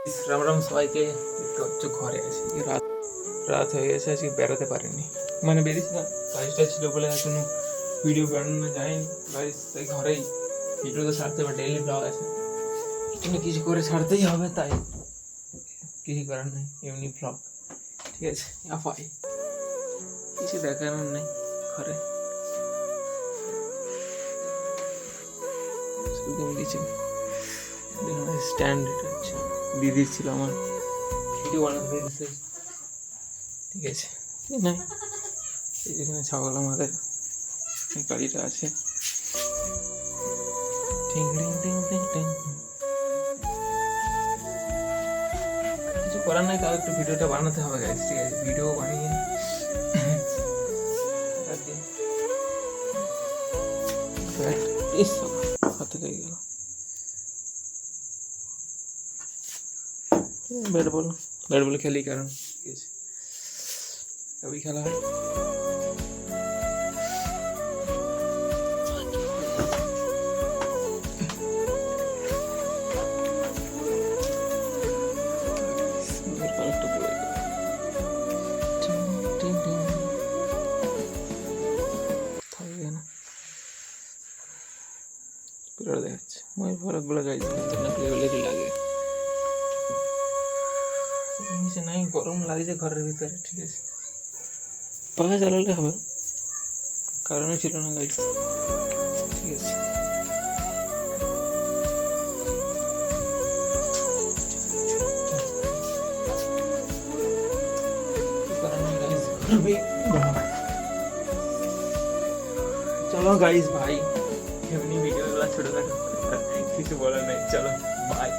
রাম রাম সবাইকে। দেখতে পাচ্ছ ঘরে আছি, রাত রাত হয়ে গেছে, আজকে বেরোতে পারিনি, মানে বেরিয়েছিলাম কাজটা ছিল বলে এখনো ভিডিও বানানো যায়নি। গাইস তাই ঘরেই ভিডিও তো ছাড়তে হবে, ডেইলি ব্লগ আছে, কিছু না কিছু করে ছাড়তেই হবে, তাই কিছু করার নেই, এমনি ব্লগ। ঠিক আছে, আপাই কিছু দেখানোর নেই ঘরে, সেরকম কিছু স্ট্যান্ড হচ্ছে দিদির ছিল, আমার ভিডিও বানাতে দিচ্ছে। ঠিক আছে, নাই এই যেখানে ছাগল আমাদের এই গাড়িটা আছে, টিং টিং টিং টিং টিং। কিছু করার নাই, তাও একটু ভিডিওটা বানাতে হবে গাইস। ঠিক আছে, ভিডিও বানিয়ে হাতে লেগে গেল। ব্যাট বল খেলি, কারণ ঠিক আছে তবেই খেলা হয়। দেখাচ্ছে মই ফলকগুলো গাইছে লাগে, নাই গরম লাগছে ঘরের ভিতরে। ঠিক আছে, পাখা চালালে হবে, কারণে ছিল না গাইছে। ঠিক আছে, চলো গাইস, ভাই এমনি ভিডিওগুলো ছোটখাটো, কিছু বলার নেই, চলো বাই।